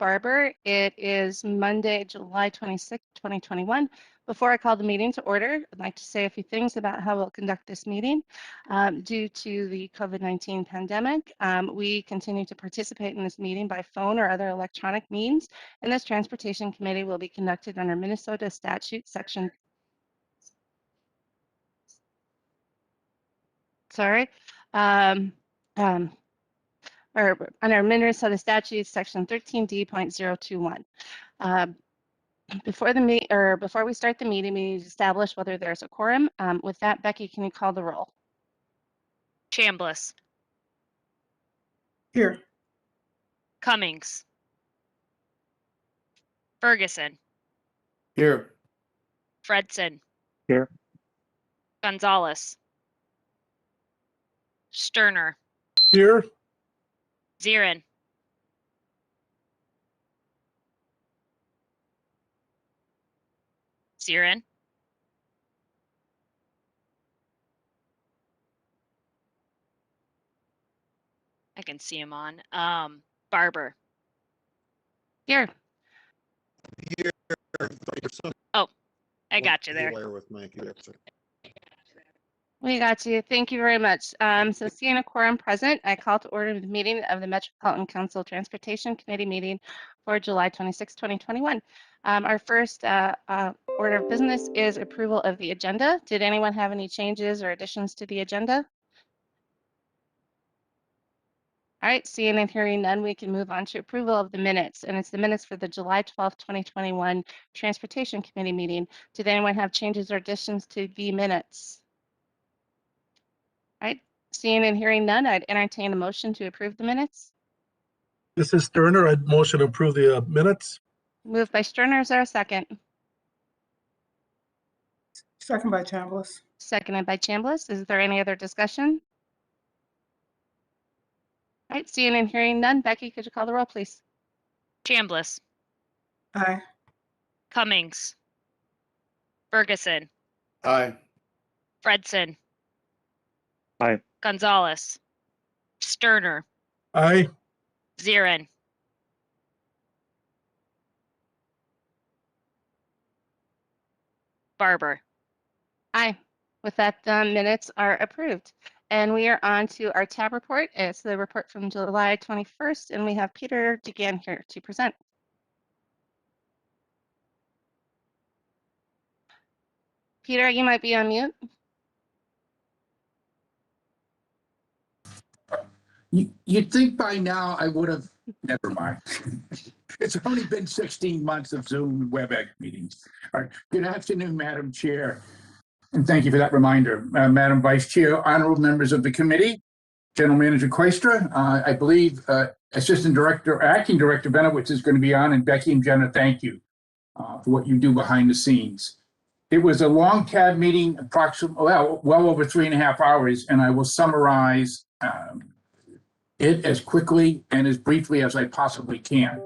Barber. It is Monday, July 26, 2021. Before I call the meeting to order, I'd like to say a few things about how we'll conduct this meeting. Due to the COVID-19 pandemic, we continue to participate in this meeting by phone or other electronic means, and this Transportation Committee will be conducted under Minnesota Statute Section or under Minnesota Statute Section 13D.021. Before we start the meeting, we need to establish whether there's a quorum. With that, Becky, can you call the roll? Chambliss. Here. Cummings. Ferguson. Here. Fredson. Here. Gonzalez. Sterner. Here. Zirin. Zirin. I can see him on. Barber. Here. Oh, I got you there. We got you. Thank you very much. So seeing a quorum present, I call to order the meeting of the Metropolitan Council Transportation Committee meeting for July 26, 2021. Our first order of business is approval of the agenda. Did anyone have any changes or additions to the agenda? All right, seeing and hearing none, we can move on to approval of the minutes, and it's the minutes for the July 12, 2021 Transportation Committee meeting. Did anyone have changes or additions to the minutes? All right, seeing and hearing none, I'd entertain a motion to approve the minutes. This is Sterner. I'd motion to approve the minutes. Moved by Sterner. Is there a second? Second by Chambliss. Seconded by Chambliss. Is there any other discussion? All right, seeing and hearing none. Becky, could you call the roll, please? Chambliss. Aye. Cummings. Ferguson. Aye. Fredson. Aye. Gonzalez. Sterner. Aye. Zirin. Barber. Aye. With that, the minutes are approved. And we are on to our tab report. It's the report from July 21st, and we have Peter DeGan here to present. Peter, you might be on mute. You'd think by now I would have, never mind. It's only been 16 months of Zoom and WebEx meetings. All right. Good afternoon, Madam Chair. And thank you for that reminder. Madam Vice Chair, honorable members of the committee, General Manager Koistra, I believe Assistant Director, Acting Director Benowitz is going to be on, and Becky and Jenna, thank you for what you do behind the scenes. It was a long tab meeting, approximately, well over 3.5 hours, and I will summarize it as quickly and as briefly as I possibly can.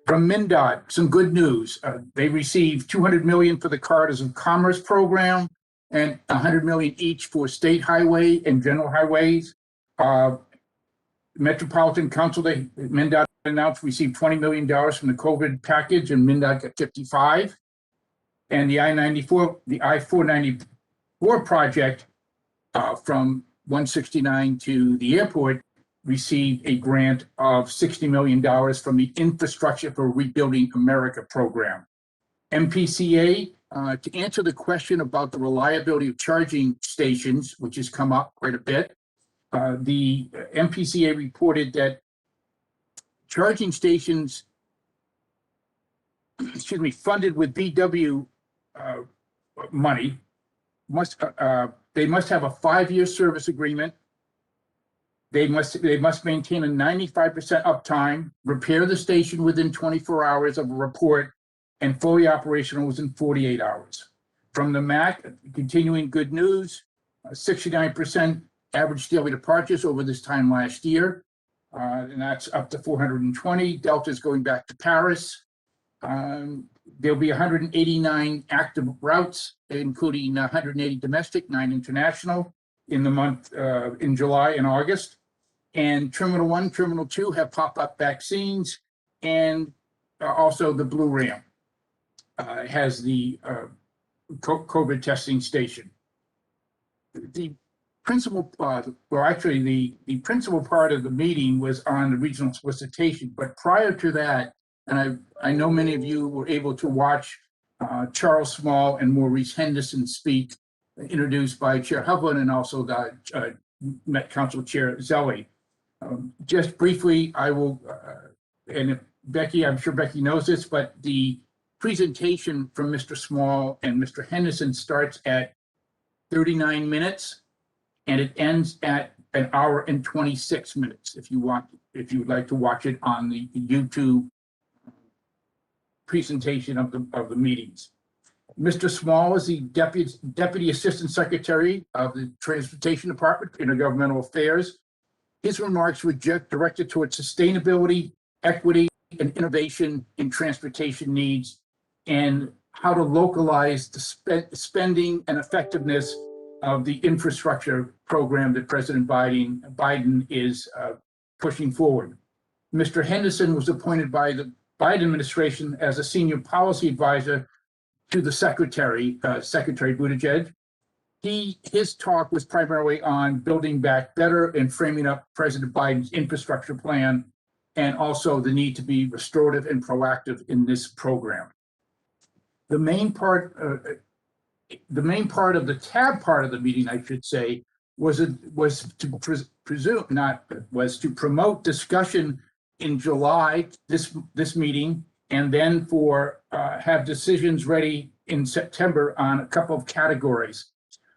From MnDOT, some good news. They received $200 million for the Corridors of Commerce program and $100 million each for state highway and general highways. Metropolitan Council, MnDOT announced received $20 million from the COVID package, and MnDOT got 55. And the I-494 project from 169 to the airport received a grant of $60 million from the Infrastructure for Rebuilding America program. MPCA, to answer the question about the reliability of charging stations, which has come up quite a bit, the MPCA reported that charging stations, funded with VW money, they must have a 5-year service agreement. They must maintain a 95% uptime, repair the station within 24 hours of a report, and fully operational within 48 hours. From the MAC, continuing good news, 69% average daily departures over this time last year, and that's up to 420. Delta's going back to Paris. There'll be 189 active routes, including 180 domestic, 9 international in the month, in July and August. And Terminal 1, Terminal 2 have pop-up vaccines. and also the Blue Ram has the COVID testing station. The principal, the principal part of the meeting was on the regional solicitation, but prior to that, and I know many of you were able to watch Charles Small and Maurice Henderson speak, introduced by Chair Hovland and also the Met Council Chair Zelli. Just briefly, I will, and if Becky, I'm sure Becky knows this, but the presentation from Mr. Small and Mr. Henderson starts at 39 minutes and it ends at 1 hour and 26 minutes. If you would like to watch it on the YouTube presentation of the meetings. Mr. Small is the Deputy Assistant Secretary of the Transportation Department, Intergovernmental Affairs. His remarks were directed towards sustainability, equity, and innovation in transportation needs, and how to localize the spending and effectiveness of the infrastructure program that President Biden is pushing forward. Mr. Henderson was appointed by the Biden administration as a senior policy advisor to the Secretary Buttigieg. His talk was primarily on building back better and framing up President Biden's infrastructure plan, and also the need to be restorative and proactive in this program. The main part of the tab part of the meeting, I should say, was to promote discussion in July, this meeting, and then for have decisions ready in September on a couple of categories.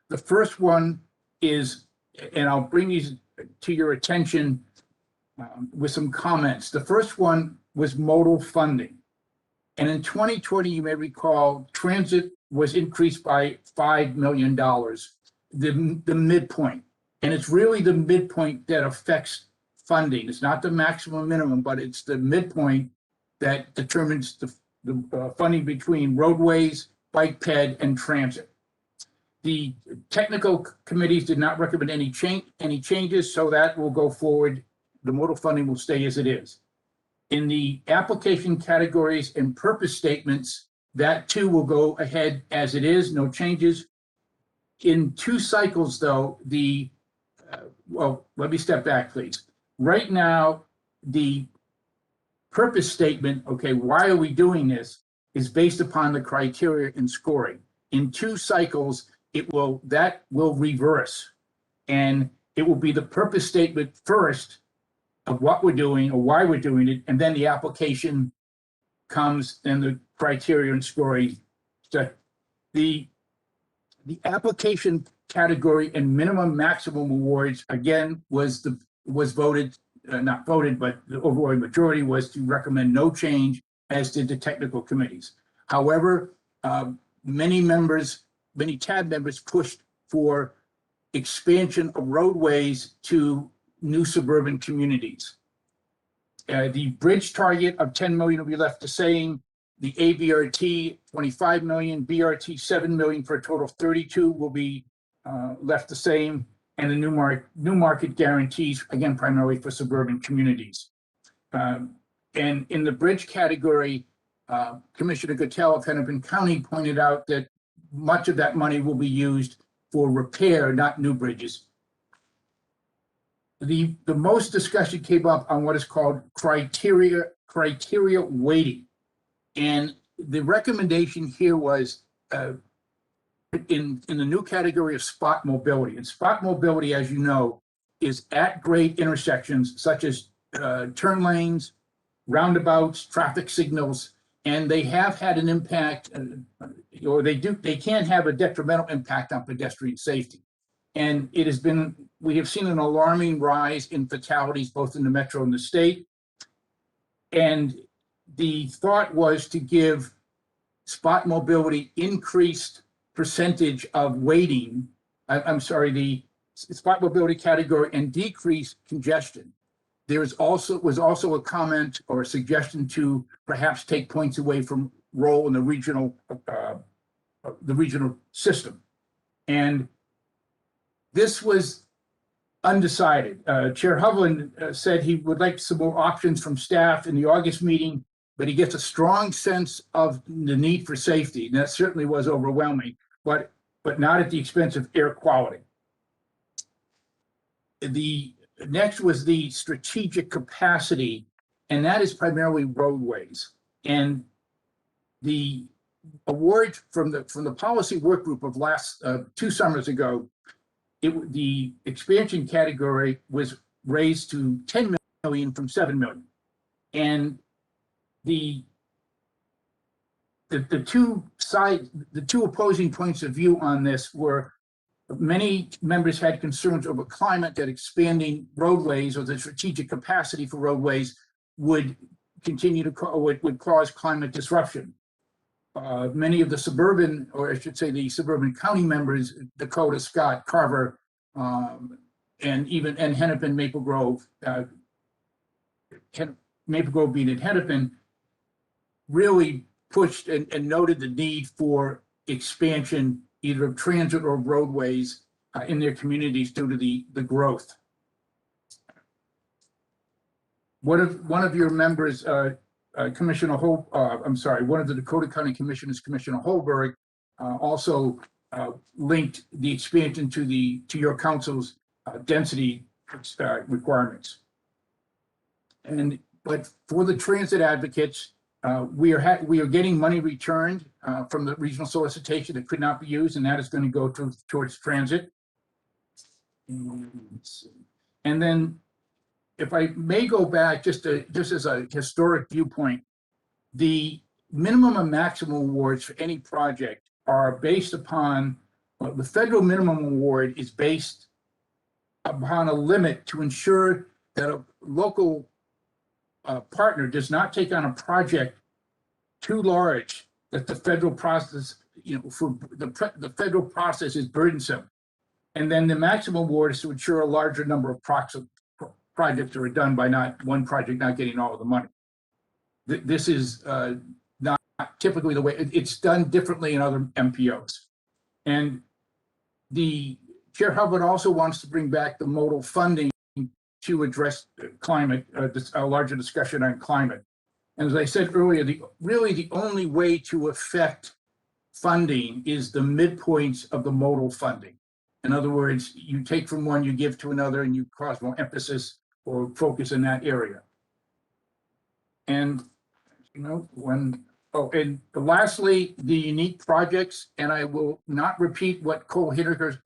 The first one is, and I'll bring these to your attention with some comments. The first one was modal funding. And in 2020, you may recall, transit was increased by $5 million, the midpoint. And it's really the midpoint that affects funding. It's not the maximum minimum, but it's the midpoint that determines the funding between roadways, bike ped, and transit. The technical committees did not recommend any changes, so that will go forward. The modal funding will stay as it is. In the application categories and purpose statements, that too will go ahead as it is, no changes. In 2 cycles, though, well, let me step back, please. Right now, the purpose statement, okay, why are we doing this, is based upon the criteria and scoring. In 2 cycles, that will reverse, and it will be the purpose statement first of what we're doing or why we're doing it, and then the application comes and the criteria and scoring. So the application category and minimum maximum awards, again, was voted, not voted, but the overwhelming majority was to recommend no change, as did the technical committees. However, many TAB members pushed for expansion of roadways to new suburban communities. The bridge target of 10 million will be left the same. The ABRT 25 million, BRT 7 million for a total of 32 will be left the same. And the new market guarantees, again, primarily for suburban communities. And in the bridge category, Commissioner Gottel of Hennepin County pointed out that much of that money will be used for repair, not new bridges. The most discussion came up on what is called criteria weighting. And the recommendation here was in the new category of spot mobility. And spot mobility, as you know, is at grade intersections such as turn lanes, roundabouts, traffic signals, and they have had an impact, or they can have a detrimental impact on pedestrian safety. And we have seen an alarming rise in fatalities, both in the metro and the state. And the thought was to give spot mobility increased percentage of weighting, the spot mobility category, and decrease congestion. There was also a comment or a suggestion to perhaps take points away from role in the regional system. And this was undecided. Chair Hovland said he would like some more options from staff in the August meeting, but he gets a strong sense of the need for safety. And that certainly was overwhelming, but not at the expense of air quality. The next was the strategic capacity, and that is primarily roadways. And the award from the policy work group of last 2 summers ago, the expansion category was raised to 10 million from 7 million. And the two opposing points of view on this were many members had concerns over climate, that expanding roadways or the strategic capacity for roadways would continue to would cause climate disruption. Many of the suburban, or I should say the suburban county members, Dakota, Scott, Carver, and Hennepin, Maple Grove, Maple Grove being at Hennepin, really pushed and noted the need for expansion, either of transit or roadways in their communities due to the growth. One of your members, Commissioner one of the Dakota County Commissioners, Commissioner Holberg, also linked the expansion to your council's density requirements. But for the transit advocates, we are getting money returned from the regional solicitation that could not be used, and that is going to go towards transit. And then, if I may go back just as a historic viewpoint, the minimum and maximum awards for any project are based upon the federal minimum award is based upon a limit to ensure that a local partner does not take on a project too large that the federal process, for the federal process is burdensome. And then the maximum award is to ensure a larger number of projects are done by not one project not getting all of the money. This is not typically the way it's done differently in other MPOs. And the Chair Hubbard also wants to bring back the modal funding to address climate, a larger discussion on climate. And as I said earlier, really the only way to affect funding is the midpoints of the modal funding. In other words, you take from one, you give to another, and you cause more emphasis or focus in that area. And and lastly, the unique projects, and I will not repeat what Cole Hittaker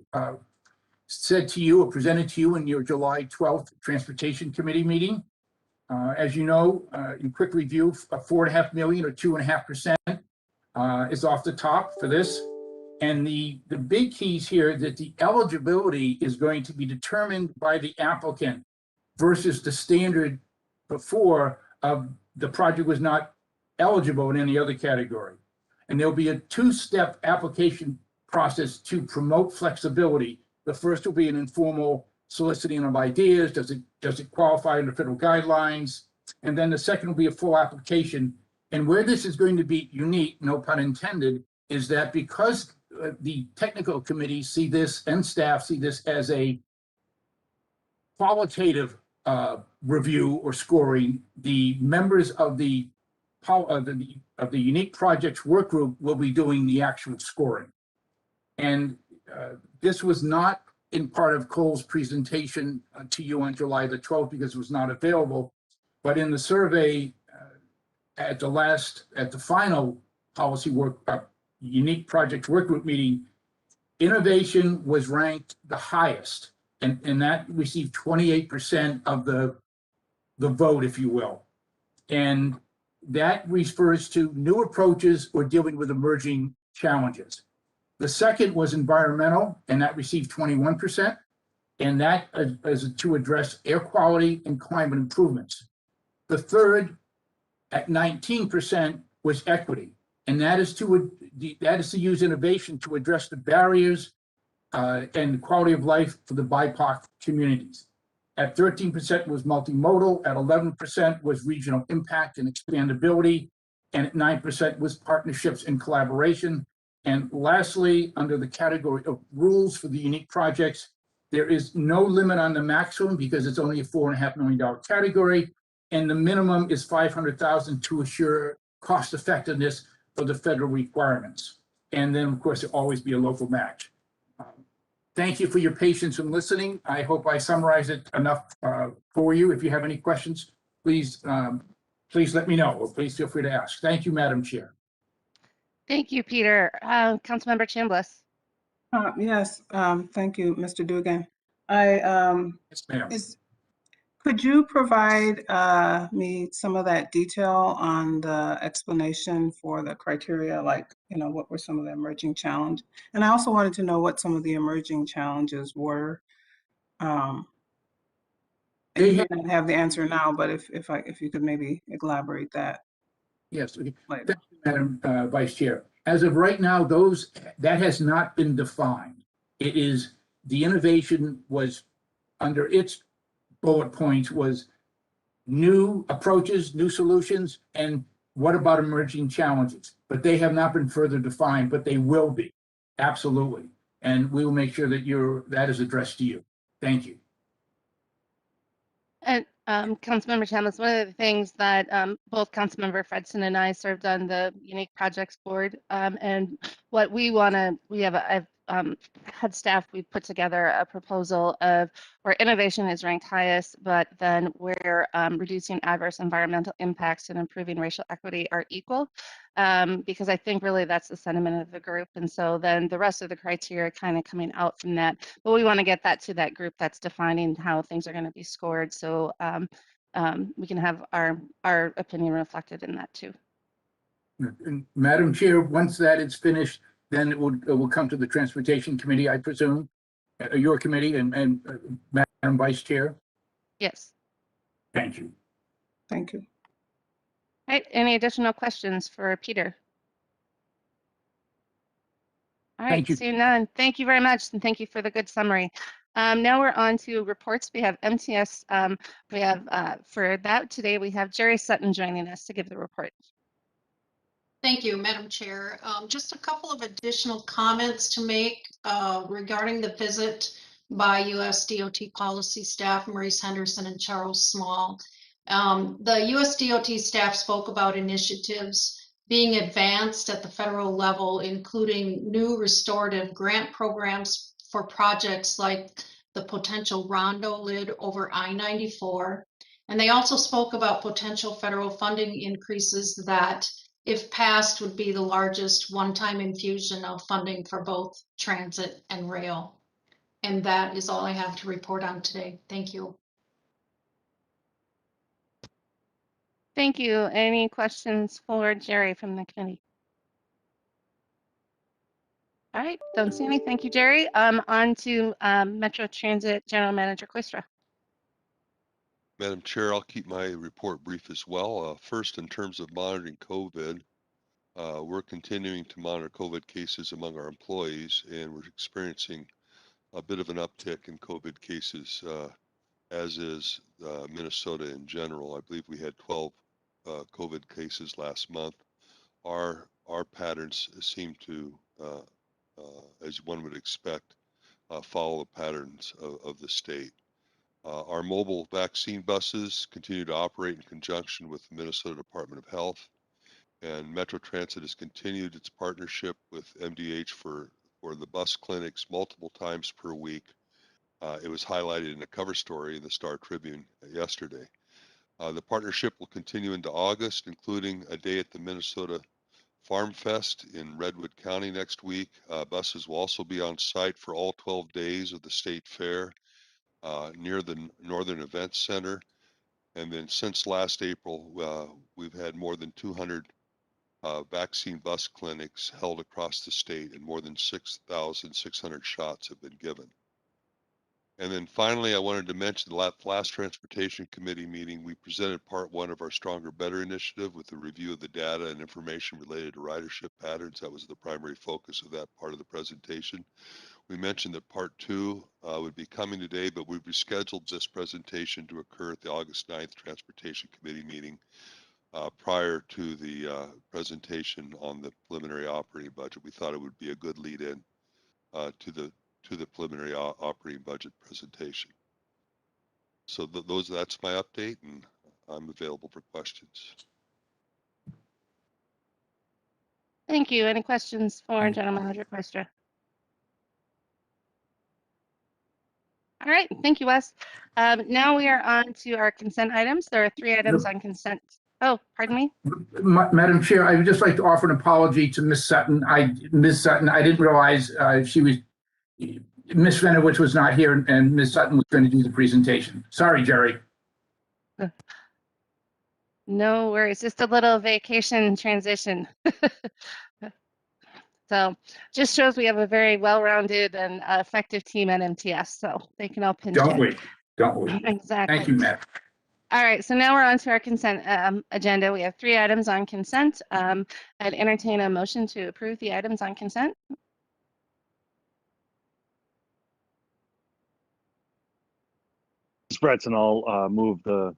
said to you or presented to you in your July 12th Transportation Committee meeting. As you know, in quick review, 4.5 million or 2.5% is off the top for this. And the big keys here that the eligibility is going to be determined by the applicant versus the standard before of the project was not eligible in any other category. And there'll be a 2-step application process to promote flexibility. The first will be an informal soliciting of ideas. Does it qualify under federal guidelines? And then the second will be a full application. And where this is going to be unique, no pun intended, is that because the technical committees see this and staff see this as a qualitative review or scoring, the members of the unique projects work group will be doing the actual scoring. And this was not in part of Cole's presentation to you on July the 12th because it was not available, but in the survey at the final policy work unique project work group meeting, innovation was ranked the highest, and that received 28% of the vote, if you will. And that refers to new approaches or dealing with emerging challenges. The second was environmental, and that received 21%, and that is to address air quality and climate improvements. The third, at 19%, was equity, and that is to use innovation to address the barriers and quality of life for the BIPOC communities. At 13% was multimodal, at 11% was regional impact and expandability, and at 9% was partnerships and collaboration. And lastly, under the category of rules for the unique projects, There is no limit on the maximum because it's only a $4.5 million category, and the minimum is $500,000 to assure cost effectiveness for the federal requirements. And then, of course, there'll always be a local match. Thank you for your patience in listening. I hope I summarized it enough for you. If you have any questions, please let me know, or please feel free to ask. Thank you, Madam Chair. Thank you, Peter. Councilmember Chambliss. Yes, thank you, Mr. Dugan. I, Yes, ma'am. could you provide me some of that detail on the explanation for the criteria, like, what were some of the emerging challenges? And I also wanted to know what some of the emerging challenges were. And you may not have the answer now, but if you could maybe elaborate that Yes, okay. later. Thank you, Madam Vice Chair. As of right now, that has not been defined. It is, the innovation was under its bullet points was new approaches, new solutions, and what about emerging challenges? But they have not been further defined, but they will be, absolutely. And we will make sure that that is addressed to you. Thank you. And Councilmember Chambliss, one of the things that both Councilmember Fredson and I served on the Unique Projects Board, and what we have I've had staff, we put together a proposal of where innovation is ranked highest, but then where reducing adverse environmental impacts and improving racial equity are equal, because I think really that's the sentiment of the group. And so then the rest of the criteria kind of coming out from that, but we want to get that to that group that's defining how things are going to be scored. So we can have our opinion reflected in that too. And Madam Chair, once that is finished, then it will come to the Transportation Committee, I presume, your committee, and Madam Vice Chair. Yes. Thank you. Thank you. All right. Any additional questions for Peter? All right. Thank you. Seeing none. Thank you very much, and thank you for the good summary. Now we're on to reports. We have MTS. We have for that today, we have Jerry Sutton joining us to give the report. Thank you, Madam Chair. Just a couple of additional comments to make regarding the visit by US DOT policy staff, Maurice Henderson and Charles Small. The US DOT staff spoke about initiatives being advanced at the federal level, including new restorative grant programs for projects like the potential Rondo lid over I-94. And they also spoke about potential federal funding increases that, if passed, would be the largest one-time infusion of funding for both transit and rail. And that is all I have to report on today. Thank you. Thank you. Any questions for Jerry from the committee? All right, don't see any. Thank you, Jerry. On to Metro Transit General Manager Quistra. Madam Chair, I'll keep my report brief as well. First, in terms of monitoring COVID, we're continuing to monitor COVID cases among our employees, and we're experiencing a bit of an uptick in COVID cases, as is Minnesota in general. I believe we had 12 COVID cases last month. Our patterns seem to, as one would expect, follow the patterns of the state. Our mobile vaccine buses continue to operate in conjunction with the Minnesota Department of Health, and Metro Transit has continued its partnership with MDH for the bus clinics multiple times per week. It was highlighted in a cover story in the Star Tribune yesterday. The partnership will continue into August, including a day at the Minnesota Farm Fest in Redwood County next week. Buses will also be on site for all 12 days of the state fair near the Northern Events Center. And then since last April, we've had more than 200 vaccine bus clinics held across the state, and more than 6,600 shots have been given. And then finally, I wanted to mention the last Transportation Committee meeting, we presented part one of our Stronger Better initiative with a review of the data and information related to ridership patterns. That was the primary focus of that part of the presentation. We mentioned that part two would be coming today, but we've rescheduled this presentation to occur at the August 9th Transportation Committee meeting prior to the presentation on the preliminary operating budget. We thought it would be a good lead in to the to the preliminary operating budget presentation. So that's my update, and I'm available for questions. Thank you. Any questions for General Manager Questra? All right, thank you, Wes. Now we are on to our consent items. There are 3 items on consent. Oh, pardon me. Madam Chair, I would just like to offer an apology to Ms. Sutton. Ms. Sutton, I didn't realize she was, Ms. Fenowitz was not here and Ms. Sutton was going to do the presentation. Sorry, Jerry. No worries, just a little vacation transition. So just shows we have a very well-rounded and effective team at MTS, so they can all pinch Don't in. we? Don't we? Exactly. Thank you, Matt. All right, so now we're on to our consent agenda. We have 3 items on consent. I'd entertain a motion to approve the items on consent. Fredson, I'll move the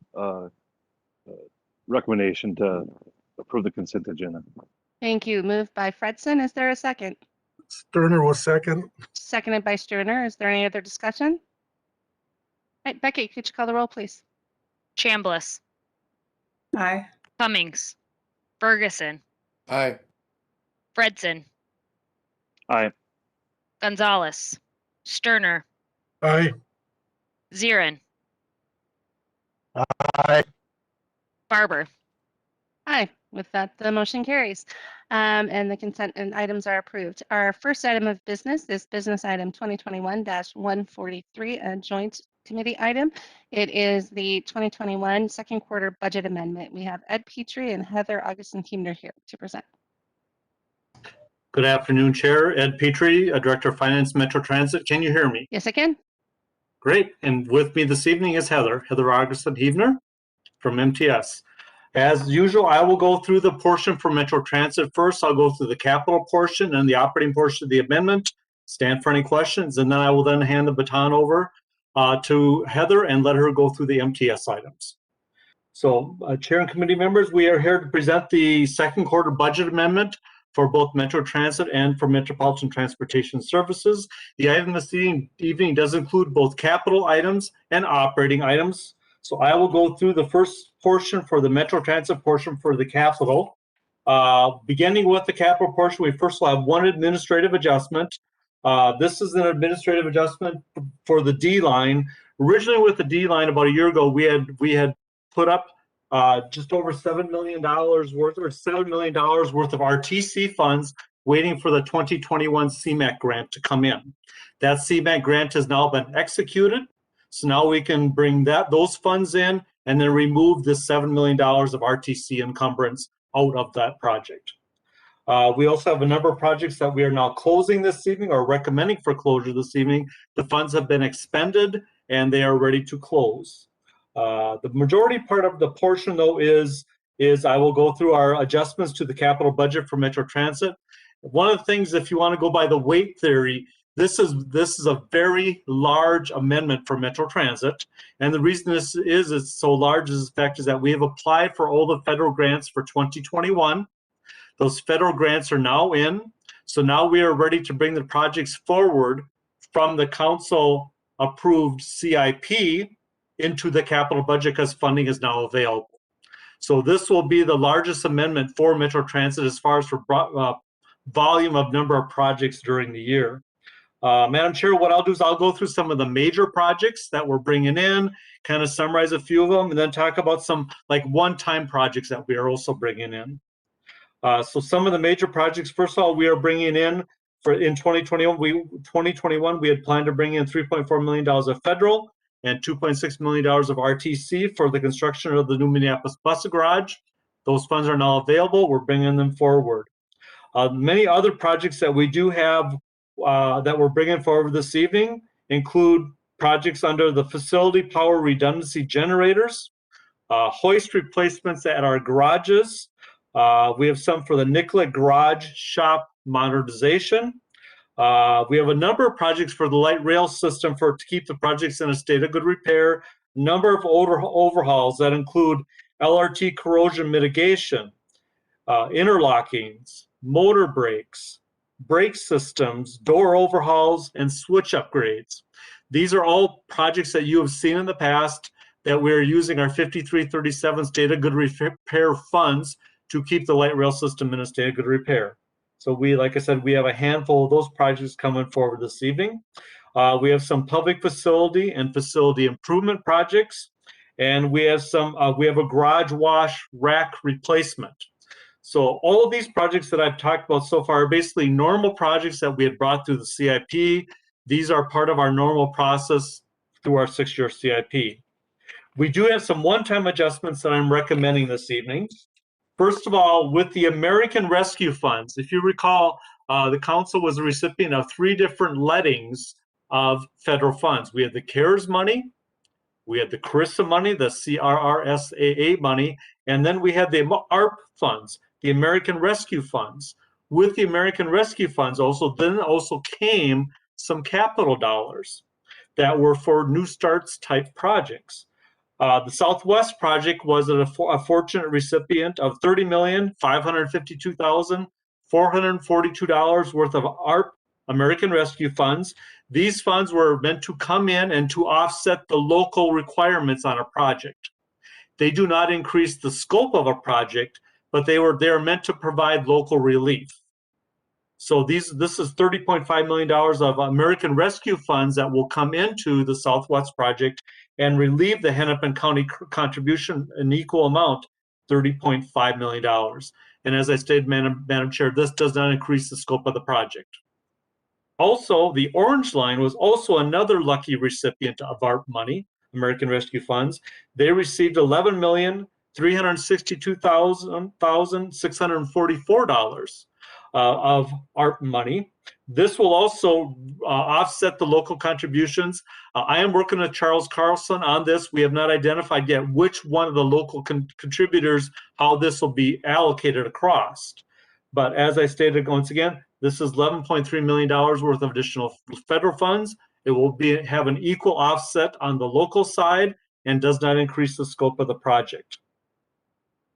recommendation to approve the consent agenda. Thank you. Moved by Fredson. Is there a second? Sterner was second. Seconded by Sterner. Is there any other discussion? All right, Becky, could you call the roll, please? Chambliss, Aye. Cummings, Ferguson, Aye. Fredson, Aye. Gonzalez, Sterner, Aye. Zirin, Aye. Barber. Aye. With that, the motion carries, and the consent and items are approved. Our first item of business is business item 2021-143, a joint committee item. It is the 2021 second quarter budget amendment. We have Ed Petrie and Heather Aagesen-Huebner here to present. Good afternoon, Chair. Ed Petrie, Director of Finance, Metro Transit. Can you hear me? Yes, I can. Great. And with me this evening is Heather Aagesen-Huebner from MTS. As usual, I will go through the portion for Metro Transit first. I'll go through the capital portion and the operating portion of the amendment, stand for any questions, and then I will then hand the baton over to Heather and let her go through the MTS items. So, Chair and committee members, we are here to present the second quarter budget amendment for both Metro Transit and for Metropolitan Transportation Services. The item this evening does include both capital items and operating items. So I will go through the first portion for the Metro Transit portion for the capital. Beginning with the capital portion, we first will have one administrative adjustment. This is an administrative adjustment for the D line. Originally with the D line about a year ago, we had put up just over $7 million worth of RTC funds waiting for the 2021 CMAQ grant to come in. That CMAQ grant has now been executed. So now we can bring those funds in and then remove this $7 million of RTC encumbrance out of that project. We also have a number of projects that we are now closing this evening or recommending for closure this evening. The funds have been expended and they are ready to close. The majority part of the portion though is I will go through our adjustments to the capital budget for Metro Transit. One of the things, if you want to go by the weight theory, this is a very large amendment for Metro Transit, and the reason it's so large is the fact is that we have applied for all the federal grants for 2021. Those federal grants are now in, so now we are ready to bring the projects forward from the council approved CIP into the capital budget because funding is now available. So this will be the largest amendment for Metro Transit as far as for volume of number of projects during the year. Madam Chair, what I'll do is I'll go through some of the major projects that we're bringing in, kind of summarize a few of them, and then talk about some like one-time projects that we are also bringing in. So some of the major projects, first of all, we are bringing in in 2021, we had planned to bring in $3.4 million of federal and $2.6 million of RTC for the construction of the new Minneapolis bus garage. Those funds are now available. We're bringing them forward. Many other projects that we do have that we're bringing forward this evening include projects under the facility power redundancy generators, hoist replacements at our garages. We have some for the Nicollet garage shop modernization. We have a number of projects for the light rail system to keep the projects in a state of good repair. Number of overhauls that include LRT corrosion mitigation, interlockings, motor brakes, brake systems, door overhauls, and switch upgrades. These are all projects that you have seen in the past that we're using our 5337 state of good repair funds to keep the light rail system in a state of good repair. So we, like I said, we have a handful of those projects coming forward this evening. We have some public facility and facility improvement projects, and we have a garage wash rack replacement. So all of these projects that I've talked about so far are basically normal projects that we had brought through the CIP. These are part of our normal process through our 6-year CIP. We do have some one-time adjustments that I'm recommending this evening. First of all, with the American Rescue Funds, if you recall, the council was a recipient of 3 different lettings of federal funds. We had the CARES money, we had the CRRSAA money, the CRRSAA money, and then we had the ARP funds, the American Rescue Funds. With the American Rescue Funds also came some capital dollars that were for new starts type projects. The Southwest project was a fortunate recipient of $30,552,442 worth of ARP, American Rescue Funds. These funds were meant to come in and to offset the local requirements on a project. They do not increase the scope of a project, but they are meant to provide local relief. So this is $30.5 million of American Rescue Funds that will come into the Southwest project and relieve the Hennepin County contribution in equal amount, $30.5 million. And as I stated, Madam Chair, this does not increase the scope of the project. Also, the Orange Line was also another lucky recipient of ARP money, American Rescue Funds. They received $11,362,644 of ARP money. This will also offset the local contributions. I am working with Charles Carlson on this. We have not identified yet which one of the local contributors, how this will be allocated across. But as I stated once again, this is $11.3 million worth of additional federal funds. It will have an equal offset on the local side and does not increase the scope of the project.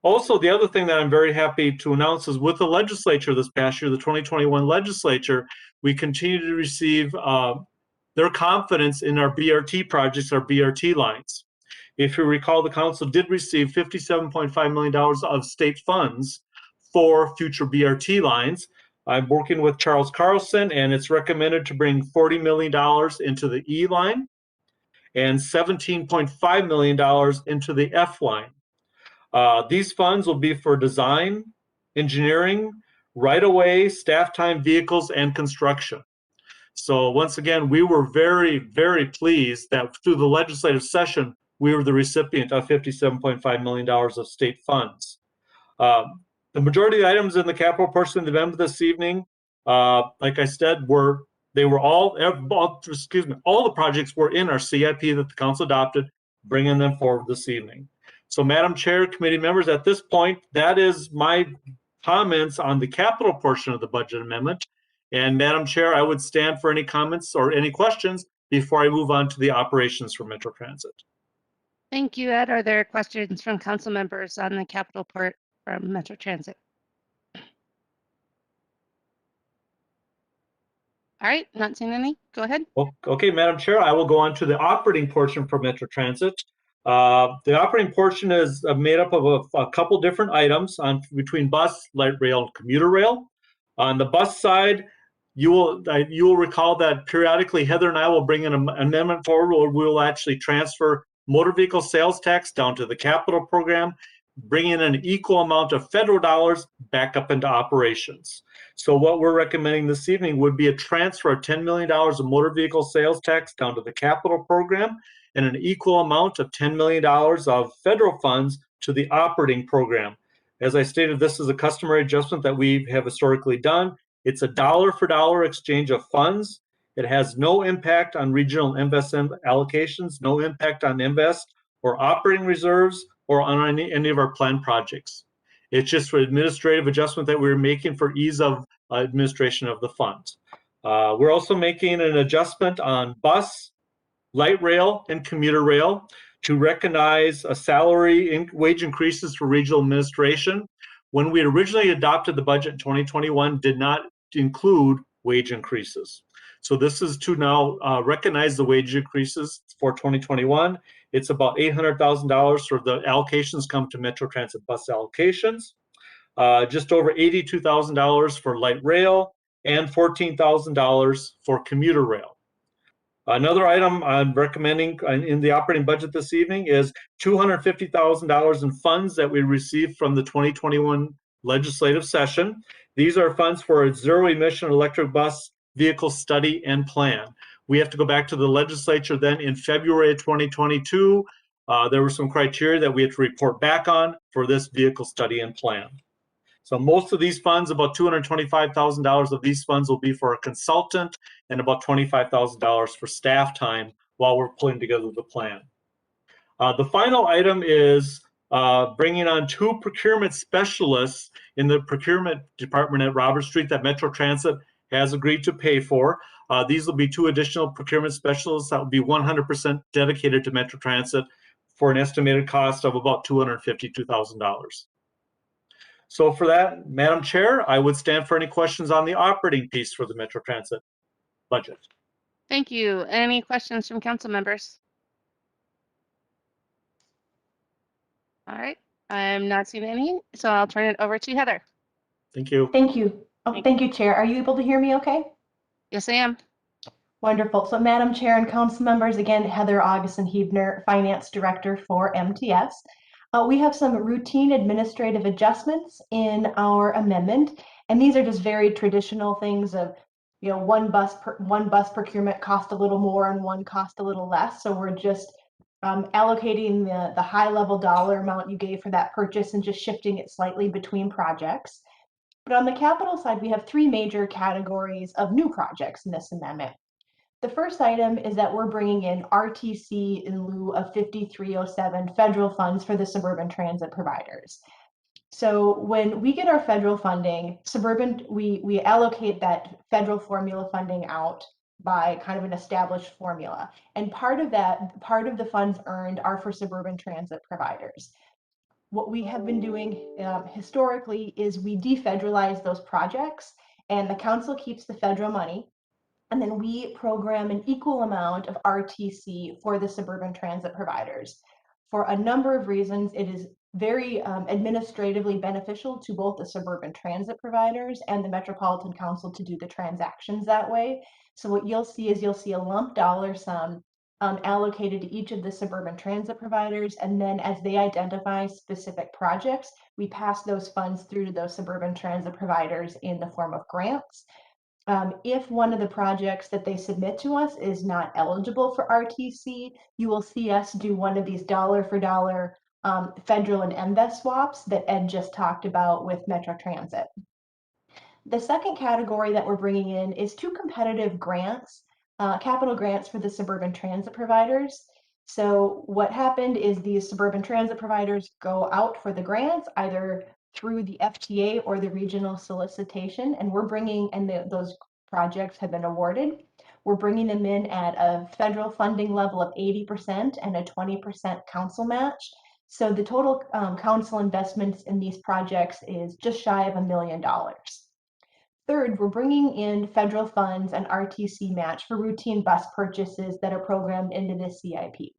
Also, the other thing that I'm very happy to announce is with the legislature this past year, the 2021 legislature, we continue to receive their confidence in our BRT projects, our BRT lines. If you recall, the council did receive $57.5 million of state funds for future BRT lines. I'm working with Charles Carlson, and it's recommended to bring $40 million into the E line and $17.5 million into the F line. These funds will be for design, engineering, right-of-way, staff time, vehicles, and construction. So once again, we were very, very pleased that through the legislative session, we were the recipient of $57.5 million of state funds. The majority of the items in the capital portion of the amendment this evening, like I said, all the projects were in our CIP that the council adopted, bringing them forward this evening. So Madam Chair, committee members, at this point, that is my comments on the capital portion of the budget amendment. And Madam Chair, I would stand for any comments or any questions before I move on to the operations for Metro Transit. Thank you, Ed. Are there questions from council members on the capital part from Metro Transit? All right, not seeing any. Go ahead. Okay, Madam Chair, I will go on to the operating portion for Metro Transit. The operating portion is made up of a couple different items between bus, light rail, and commuter rail. On the bus side, you will recall that periodically Heather and I will bring an amendment forward where we will actually transfer motor vehicle sales tax down to the capital program, bringing an equal amount of federal dollars back up into operations. So what we're recommending this evening would be a transfer of $10 million of motor vehicle sales tax down to the capital program and an equal amount of $10 million of federal funds to the operating program. As I stated, this is a customary adjustment that we have historically done. It's a dollar for dollar exchange of funds. It has no impact on regional MVSM allocations, no impact on invest or operating reserves or on any of our planned projects. It's just for administrative adjustment that we're making for ease of administration of the funds. We're also making an adjustment on bus, light rail, and commuter rail to recognize a salary wage increases for regional administration. When we originally adopted the budget in 2021, did not include wage increases. So this is to now recognize the wage increases for 2021. It's about $800,000 for the allocations come to Metro Transit bus allocations, just over $82,000 for light rail, and $14,000 for commuter rail. Another item I'm recommending in the operating budget this evening is $250,000 in funds that we received from the 2021 legislative session. These are funds for a zero-emission electric bus vehicle study and plan. We have to go back to the legislature then in February of 2022. There were some criteria that we had to report back on for this vehicle study and plan. So most of these funds, about $225,000 of these funds will be for a consultant and about $25,000 for staff time while we're putting together the plan. The final item is bringing on 2 procurement specialists in the procurement department at Robert Street that Metro Transit has agreed to pay for. These will be 2 additional procurement specialists that will be 100% dedicated to Metro Transit for an estimated cost of about $252,000. So for that, Madam Chair, I would stand for any questions on the operating piece for the Metro Transit budget. Thank you. Any questions from council members? All right, I'm not seeing any, so I'll turn it over to Heather. Thank you. Thank you. Oh, thank you, Chair. Are you able to hear me okay? Yes, I am. Wonderful. So Madam Chair and council members, again, Heather Aagesen-Huebner, Finance Director for MTS. We have some routine administrative adjustments in our amendment, and these are just very traditional things of, you know, one bus procurement cost a little more and one cost a little less. So we're just allocating the high level dollar amount you gave for that purchase and just shifting it slightly between projects. But on the capital side, we have 3 major categories of new projects in this amendment. The first item is that we're bringing in RTC in lieu of 5307 federal funds for the suburban transit providers. So when we get our federal funding, Suburban, we allocate that federal formula funding out by kind of an established formula. And part of the funds earned are for suburban transit providers. What we have been doing historically is we defederalize those projects and the council keeps the federal money. And then we program an equal amount of RTC for the suburban transit providers. For a number of reasons, it is very administratively beneficial to both the suburban transit providers and the Metropolitan Council to do the transactions that way. So what you'll see is a lump dollar sum allocated to each of the suburban transit providers. And then as they identify specific projects, we pass those funds through to those suburban transit providers in the form of grants. If one of the projects that they submit to us is not eligible for RTC, you will see us do one of these dollar for dollar federal and MVET swaps that Ed just talked about with Metro Transit. The second category that we're bringing in is 2 competitive grants, capital grants for the suburban transit providers. So what happened is these suburban transit providers go out for the grants, either through the FTA or the regional solicitation, and we're bringing, and those projects have been awarded. We're bringing them in at a federal funding level of 80% and a 20% council match. So the total council investments in these projects is just shy of $1 million. Third, we're bringing in federal funds and RTC match for routine bus purchases that are programmed into this CIP.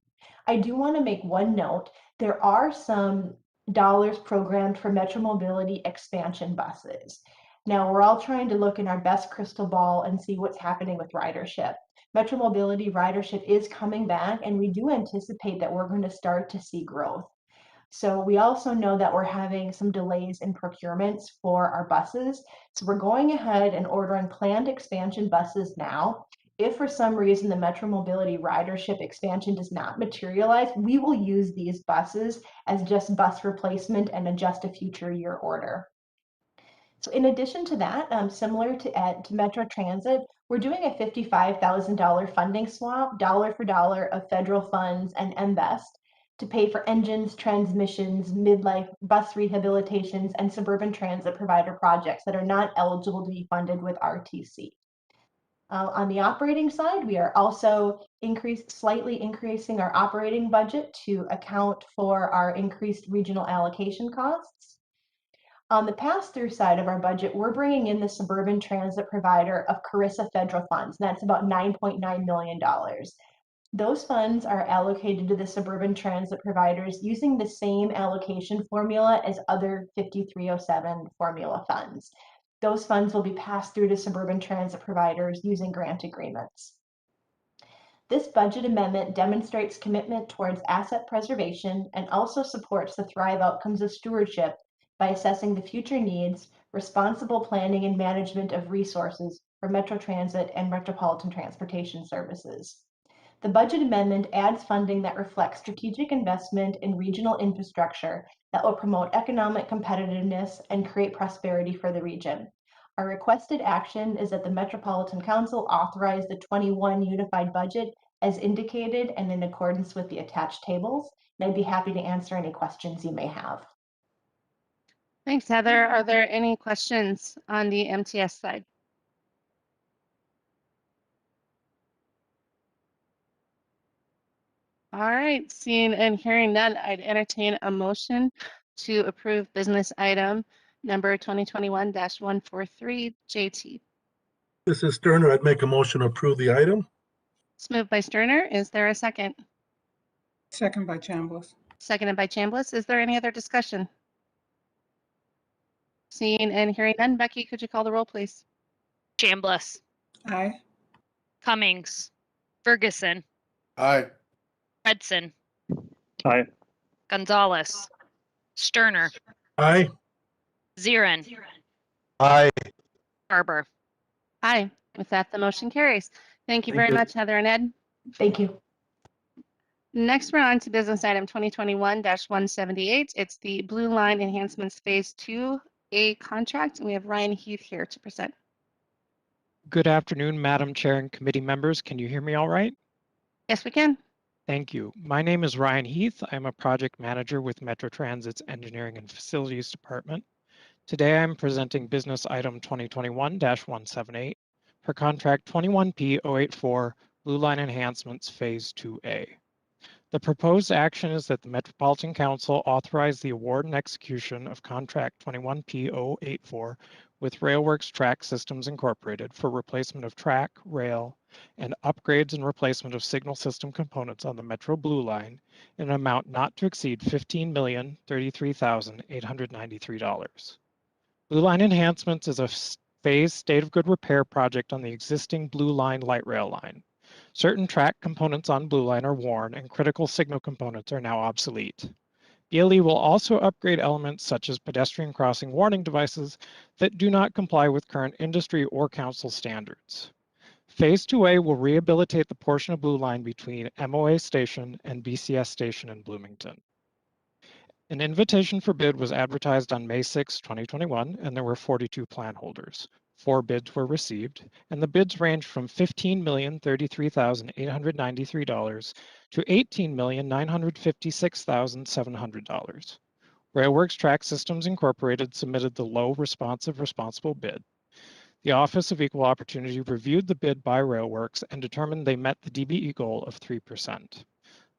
I do want to make one note. There are some dollars programmed for Metro Mobility expansion buses. Now, we're all trying to look in our best crystal ball and see what's happening with ridership. Metro Mobility ridership is coming back, and we do anticipate that we're going to start to see growth. So we also know that we're having some delays in procurements for our buses. So we're going ahead and ordering planned expansion buses now. If for some reason the Metro Mobility ridership expansion does not materialize, we will use these buses as just bus replacement and adjust a future year order. So in addition to that, similar to Metro Transit, we're doing a $55,000 funding swap, dollar for dollar of federal funds and MVET to pay for engines, transmissions, midlife bus rehabilitations, and suburban transit provider projects that are not eligible to be funded with RTC. On the operating side, we are also slightly increasing our operating budget to account for our increased regional allocation costs. On the pass-through side of our budget, we're bringing in the suburban transit provider of CRRSAA federal funds, and that's about $9.9 million. Those funds are allocated to the suburban transit providers using the same allocation formula as other 5307 formula funds. Those funds will be passed through to suburban transit providers using grant agreements. This budget amendment demonstrates commitment towards asset preservation and also supports the Thrive outcomes of stewardship by assessing the future needs, responsible planning and management of resources for Metro Transit and Metropolitan Transportation Services. The budget amendment adds funding that reflects strategic investment in regional infrastructure that will promote economic competitiveness and create prosperity for the region. Our requested action is that the Metropolitan Council authorize the 21 unified budget as indicated and in accordance with the attached tables. And I'd be happy to answer any questions you may have. Thanks, Heather. Are there any questions on the MTS side? All right, seeing and hearing none, I'd entertain a motion to approve business item number 2021-143 JT. This is Sterner. I'd make a motion to approve the item. It's moved by Sterner. Is there a second? Second by Chambliss. Seconded by Chambliss. Is there any other discussion? Seeing and hearing none, Becky, could you call the roll, please? Chambliss, Aye. Cummings, Ferguson, Aye. Hudson, Aye. Gonzalez, Sterner, Aye. Zirin, Aye. Barber. Aye. With that, the motion carries. Thank you Thank very you. much, Heather and Ed. Thank you. Next, we're on to business item 2021-178. It's the Blue Line Enhancements Phase 2A contract, and we have Ryan Heath here to present. Good afternoon, Madam Chair and committee members. Can you hear me all right? Yes, we can. Thank you. My name is Ryan Heath. I'm a project manager with Metro Transit's Engineering and Facilities Department. Today, I'm presenting business item 2021-178 for contract 21P084 Blue Line Enhancements Phase 2A. The proposed action is that the Metropolitan Council authorize the award and execution of contract 21P084 with Railworks Track Systems Incorporated for replacement of track, rail, and upgrades and replacement of signal system components on the Metro Blue Line in an amount not to exceed $15,033,893. Blue Line Enhancements is a phased state of good repair project on the existing Blue Line light rail line. Certain track components on Blue Line are worn and critical signal components are now obsolete. BLE will also upgrade elements such as pedestrian crossing warning devices that do not comply with current industry or council standards. Phase 2A will rehabilitate the portion of Blue Line between MOA Station and BCS Station in Bloomington. An invitation for bid was advertised on May 6, 2021, and there were 42 plan holders. 4 bids were received, and the bids ranged from $15,033,893 to $18,956,700. Railworks Track Systems Incorporated submitted the low responsive responsible bid. The Office of Equal Opportunity reviewed the bid by Railworks and determined they met the DBE goal of 3%.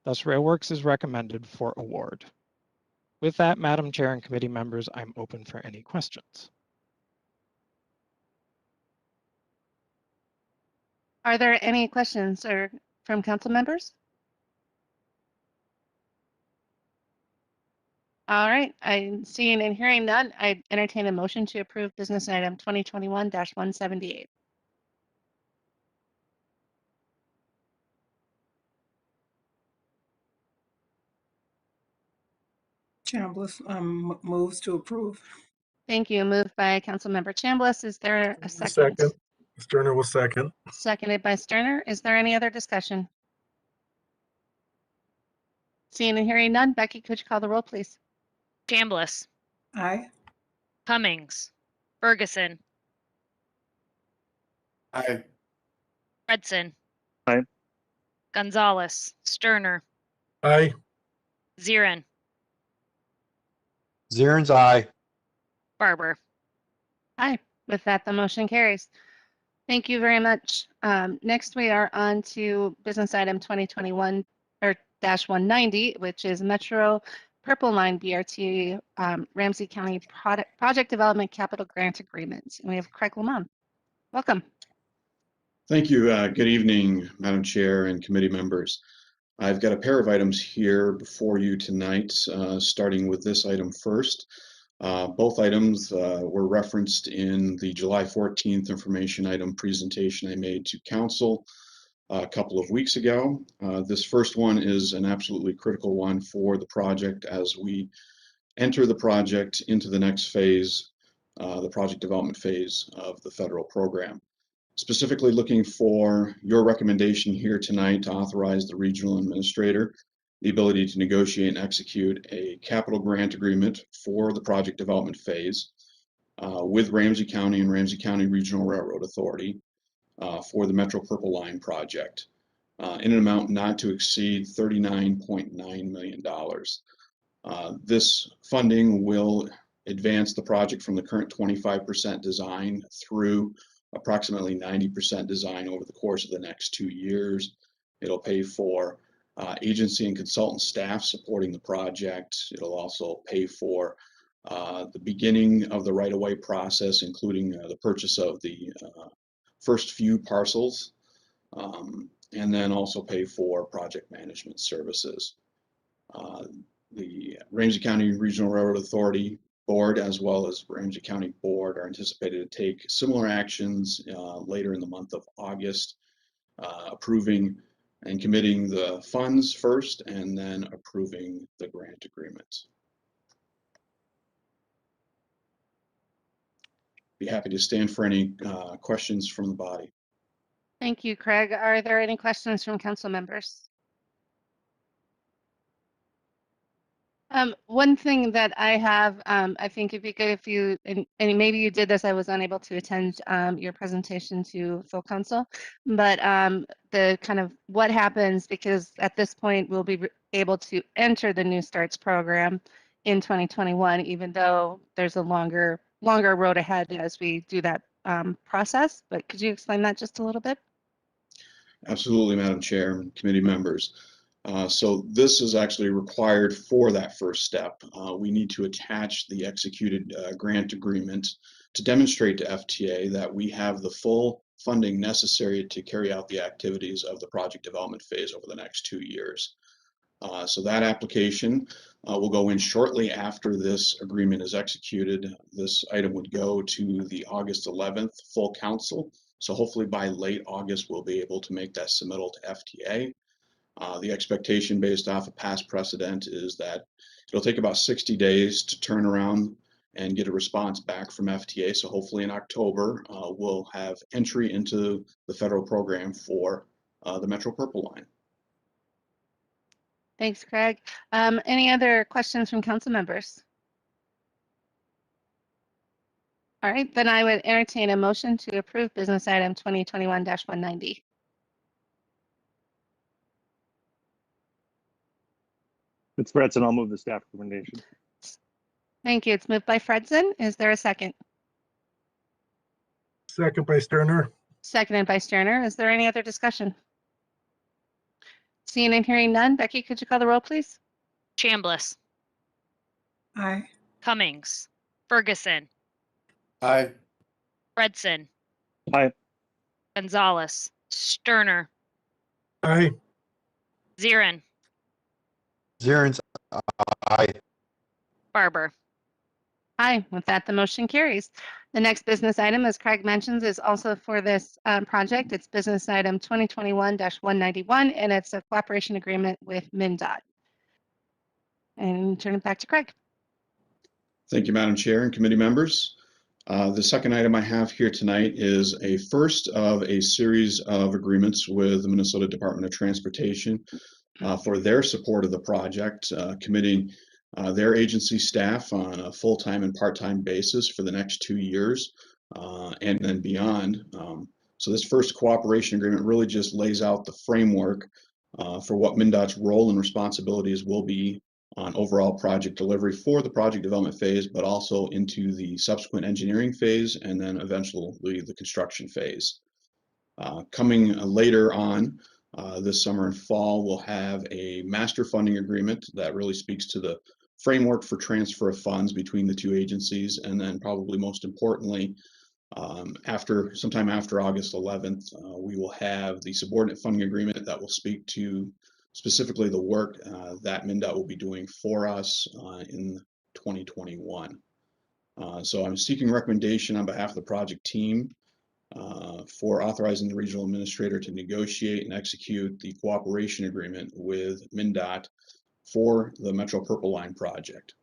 Thus, Railworks is recommended for award. With that, Madam Chair and committee members, I'm open for any questions. Are there any questions or from council members? All right, I'm seeing and hearing none. I entertain a motion to approve business item 2021-178. Chambliss moves to approve. Thank you. Moved by Councilmember Chambliss. Is there a second? Second. Sterner will second. Seconded by Sterner. Is there any other discussion? Seeing and hearing none, Becky, could you call the roll, please? Chambliss, Aye. Cummings, Ferguson, Aye. Hudson, Aye. Gonzalez, Sterner, Aye. Zirin, Zirin's aye. Barber. Aye. With that, the motion carries. Thank you very much. Next, we are on to business item 2021-190, which is Metro Purple Line BRT Ramsey County Project Development Capital Grant Agreement. And we have Craig Lamont. Welcome. Thank you. Good evening, Madam Chair and committee members. I've got a pair of items here before you tonight, starting with this item first. Both items were referenced in the July 14th information item presentation I made to Council a couple of weeks ago. This first one is an absolutely critical one for the project as we enter the project into the next phase, the project development phase of the federal program. Specifically looking for your recommendation here tonight to authorize the regional administrator the ability to negotiate and execute a capital grant agreement for the project development phase with Ramsey County and Ramsey County Regional Railroad Authority for the Metro Purple Line project in an amount not to exceed $39.9 million. This funding will advance the project from the current 25% design through approximately 90% design over the course of the next 2 years. It'll pay for agency and consultant staff supporting the project. It'll also pay for the beginning of the right-of-way process, including the purchase of the first few parcels, and then also pay for project management services. The Ramsey County Regional Railroad Authority Board as well as Ramsey County Board are anticipated to take similar actions later in the month of August, approving and committing the funds first and then approving the grant agreement. Be happy to stand for any questions from the body. Thank you, Craig. Are there any questions from council members? One thing that I have, I think it'd be good if you, and maybe you did this, I was unable to attend your presentation to full council, but the kind of what happens, because at this point we'll be able to enter the New Starts program in 2021, even though there's a longer road ahead as we do that process. But could you explain that just a little bit? Absolutely, Madam Chair and committee members. So this is actually required for that first step. We need to attach the executed grant agreement to demonstrate to FTA that we have the full funding necessary to carry out the activities of the project development phase over the next 2 years. So that application will go in shortly after this agreement is executed. This item would go to the August 11th full council. So hopefully by late August, we'll be able to make that submittal to FTA. The expectation based off of past precedent is that it'll take about 60 days to turn around and get a response back from FTA. So hopefully in October, we'll have entry into the federal program for the Metro Purple Line. Thanks, Craig. Any other questions from council members? All right, then I would entertain a motion to approve business item 2021-190. It's Fredson. I'll move the staff recommendation. Thank you. It's moved by Fredson. Is there a second? Second by Sterner. Seconded by Sterner. Is there any other discussion? Seeing and hearing none. Becky, could you call the roll, please? Chambliss, Aye. Cummings, Ferguson, Aye. Fredson, Aye. Gonzalez, Sterner, Aye. Zirin, Zirin's aye. Barber. Aye. With that, the motion carries. The next business item, as Craig mentions, is also for this project. It's business item 2021-191, and it's a cooperation agreement with MnDOT. And turn it back to Craig. Thank you, Madam Chair and committee members. The second item I have here tonight is a first of a series of agreements with the Minnesota Department of Transportation for their support of the project, committing their agency staff on a full-time and part-time basis for the next 2 years and then beyond. So this first cooperation agreement really just lays out the framework for what MnDOT's role and responsibilities will be on overall project delivery for the project development phase, but also into the subsequent engineering phase and then eventually the construction phase. Coming later on this summer and fall, we'll have a master funding agreement that really speaks to the framework for transfer of funds between the two agencies, and then probably most importantly, sometime after August 11th, we will have the subordinate funding agreement that will speak to specifically the work that MnDOT will be doing for us in 2021. So I'm seeking recommendation on behalf of the project team for authorizing the regional administrator to negotiate and execute the cooperation agreement with MnDOT for the Metro Purple Line project.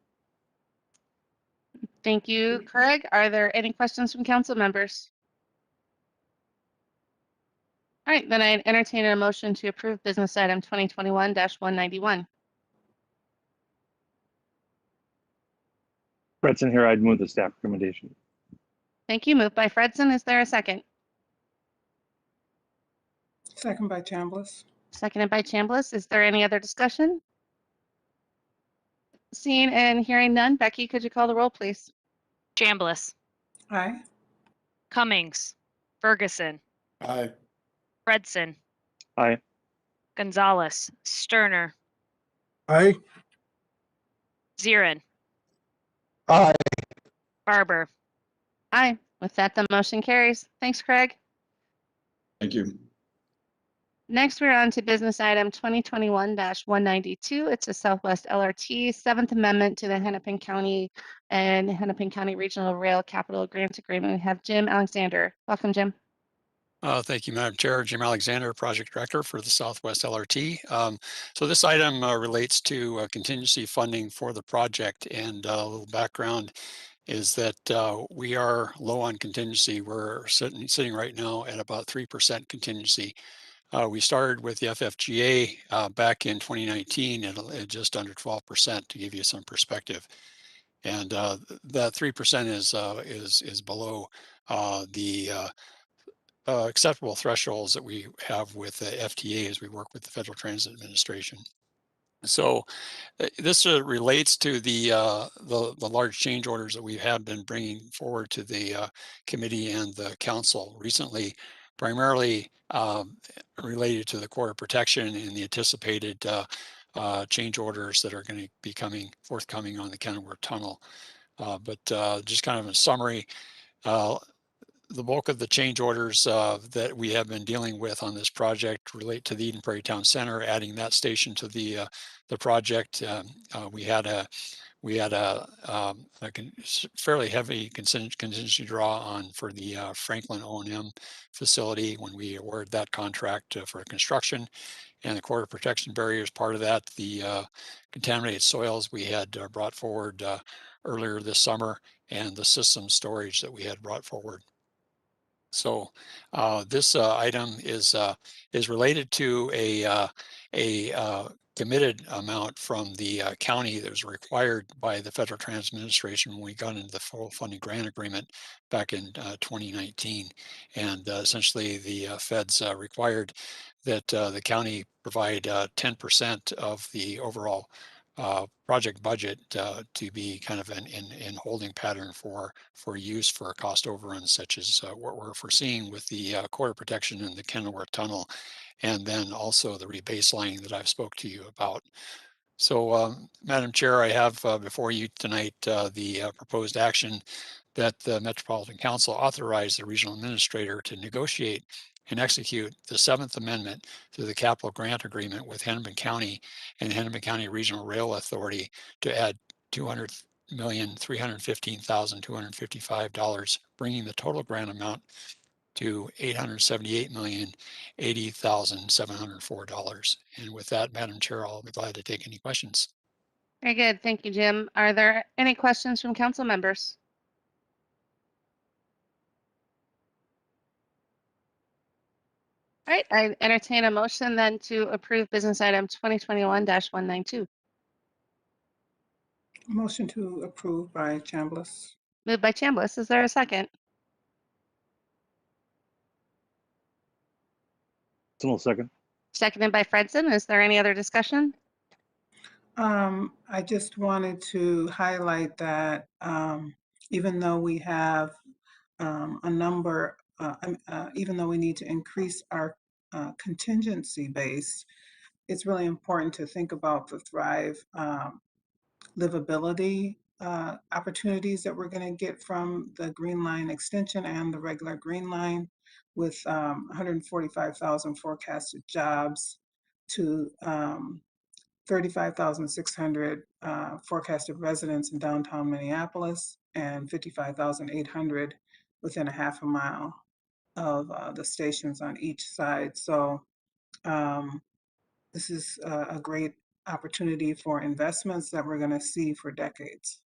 Thank you, Craig. Are there any questions from council members? All right, then I entertain a motion to approve business item 2021-191. Fredson here. I'd move the staff recommendation. Thank you. Moved by Fredson. Is there a second? Second by Chambliss. Seconded by Chambliss. Is there any other discussion? Seeing and hearing none. Becky, could you call the roll, please? Chambliss, Aye. Cummings, Ferguson, Aye. Fredson, Aye. Gonzalez, Sterner, Aye. Zirin, Aye. Barber. Aye. With that, the motion carries. Thanks, Craig. Thank you. Next, we're on to business item 2021-192. It's a Southwest LRT 7th Amendment to the Hennepin County and Hennepin County Regional Rail Capital Grant Agreement. We have Jim Alexander. Welcome, Jim. Thank you, Madam Chair. Jim Alexander, Project Director for the Southwest LRT. So this item relates to contingency funding for the project, and a little background is that we are low on contingency. We're sitting right now at about 3% contingency. We started with the FFGA back in 2019 at just under 12%, to give you some perspective. And that 3% is below the acceptable thresholds that we have with the FTA as we work with the Federal Transit Administration. So this relates to the large change orders that we have been bringing forward to the committee and the council recently, primarily related to the Corps of Protection and the anticipated change orders that are going to be forthcoming on the Kenilworth Tunnel. But just kind of a summary, the bulk of the change orders that we have been dealing with on this project relate to the Eden Prairie Town Center, adding that station to the project. We had a fairly heavy contingency draw on for the Franklin O&M facility when we awarded that contract for construction, and the Corps of Protection barriers part of that. The contaminated soils we had brought forward earlier this summer, and the system storage that we had brought forward. So this item is related to a committed amount from the county that was required by the Federal Transit Administration when we got into the full funding grant agreement back in 2019. And essentially the feds required that the county provide 10% of the overall project budget to be kind of in holding pattern for use for cost overruns, such as what we're foreseeing with the Corps of Protection and the Kenilworth Tunnel, and then also the rebaselining that I've spoke to you about. So, Madam Chair, I have before you tonight the proposed action that the Metropolitan Council authorized the regional administrator to negotiate and execute the 7th Amendment to the capital grant agreement with Hennepin County and Hennepin County Regional Rail Authority to add $200,315,255, bringing the total grant amount to $878,080,704. And with that, Madam Chair, I'll be glad to take any questions. Very good. Thank you, Jim. Are there any questions from council members? All right, I entertain a motion then to approve business item 2021-192. Motion to approve by Chambliss. Moved by Chambliss. Is there a second? Single second. Seconded by Fredson. Is there any other discussion? I just wanted to highlight that even though we have a number, even though we need to increase our contingency base, it's really important to think about the Thrive livability opportunities that we're going to get from the Green Line extension and the regular Green Line, with 145,000 forecasted jobs to 35,600 forecasted residents in downtown Minneapolis, and 55,800 within a half a mile of the stations on each side. So this is a great opportunity for investments that we're going to see for decades.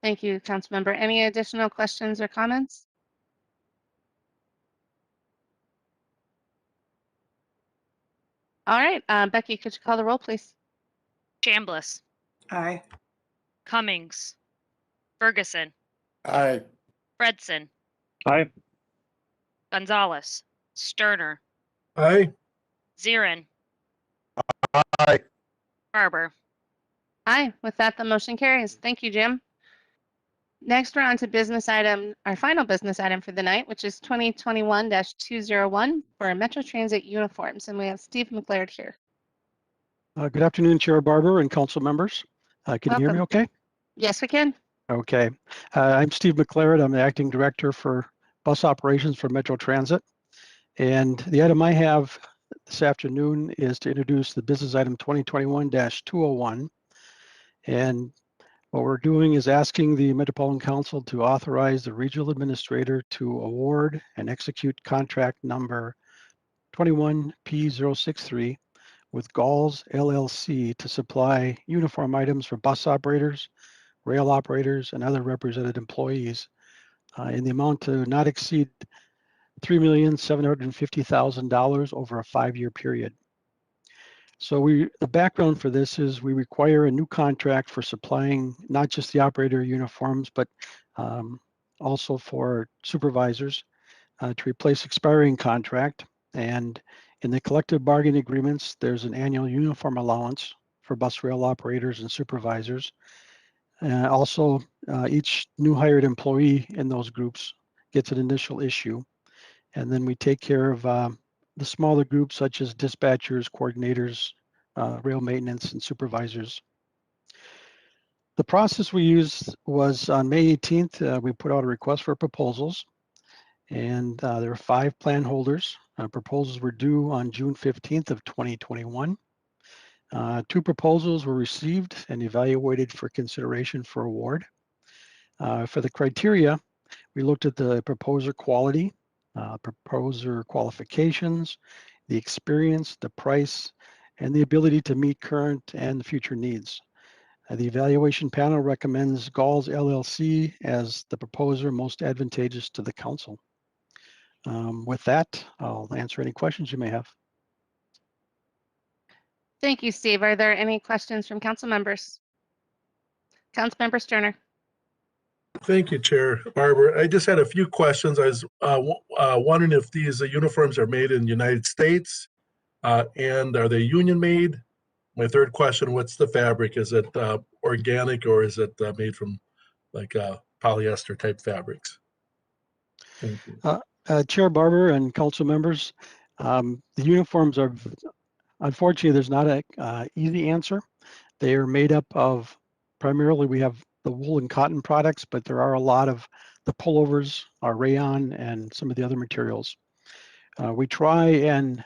Thank you, Councilmember. Any additional questions or comments? All right, Becky, could you call the roll, please? Chambliss, Aye. Cummings, Ferguson, Aye. Fredson, Aye. Gonzalez, Sterner, Aye. Zirin, Aye. Barber. Aye. With that, the motion carries. Thank you, Jim. Next, we're on to business item, our final business item for the night, which is 2021-201 for Metro Transit uniforms. And we have Steve McLeod here. Good afternoon, Chair Barber and council members. Can you hear me okay? Yes, we can. Okay. I'm Steve McLeod. I'm the acting director for bus operations for Metro Transit. And the item I have this afternoon is to introduce the business item 2021-201. And what we're doing is asking the Metropolitan Council to authorize the regional administrator to award and execute contract number 21P063 with Galls LLC to supply uniform items for bus operators, rail operators, and other represented employees in the amount to not exceed $3,750,000 over a 5-year period. So the background for this is we require a new contract for supplying not just the operator uniforms, but also for supervisors to replace expiring contract. And in the collective bargaining agreements, there's an annual uniform allowance for bus rail operators and supervisors. Also, each new hired employee in those groups gets an initial issue. And then we take care of the smaller groups such as dispatchers, coordinators, rail maintenance, and supervisors. The process we used was on May 18th, we put out a request for proposals, and there were 5 plan holders. Proposals were due on June 15th of 2021. 2 proposals were received and evaluated for consideration for award. For the criteria, we looked at the proposer quality, proposer qualifications, the experience, the price, and the ability to meet current and future needs. The evaluation panel recommends Galls LLC as the proposer most advantageous to the council. With that, I'll answer any questions you may have. Thank you, Steve. Are there any questions from council members? Councilmember Sterner. Thank you, Chair Barber. I just had a few questions. I was wondering if these uniforms are made in the United States and are they union made? My third question, what's the fabric? Is it organic or is it made from like polyester type fabrics? Thank you. Chair Barber and council members, the uniforms are, unfortunately, there's not an easy answer. They are made up of, primarily we have the wool and cotton products, but there are a lot of the pullovers, our rayon, and some of the other materials. We try and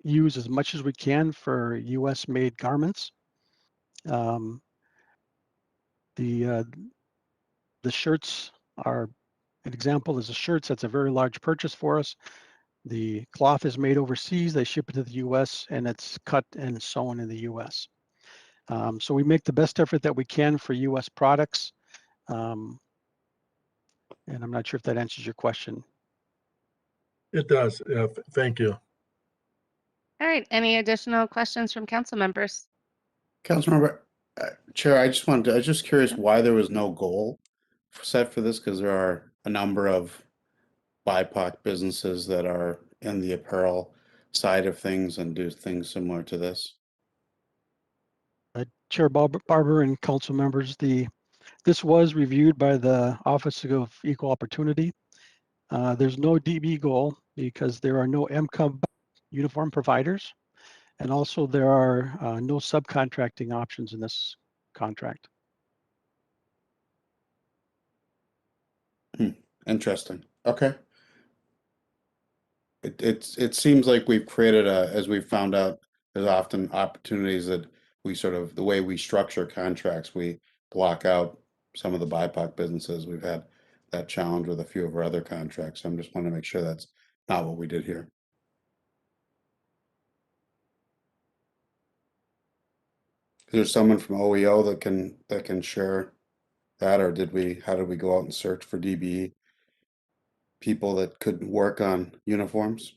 use as much as we can for US made garments. The shirts are, an example is the shirts. That's a very large purchase for us. The cloth is made overseas. They ship it to the US and it's cut and sewn in the US. So we make the best effort that we can for US products. And I'm not sure if that answers your question. It does. Yeah, thank you. All right. Any additional questions from council members? Councilmember, Chair, I was just curious why there was no goal set for this, because there are a number of BIPOC businesses that are in the apparel side of things and do things similar to this. Chair Barber and council members, this was reviewed by the Office of Equal Opportunity. There's no DB goal because there are no MCUB uniform providers. And also there are no subcontracting options in this contract. Interesting. Okay. It seems like we've created as we've found out, there's often opportunities that we sort of, the way we structure contracts, we block out some of the BIPOC businesses. We've had that challenge with a few of our other contracts. I'm just wanting to make sure that's not what we did here. Is there someone from OEO that can share that, or how did we go out and search for DBE people that could work on uniforms?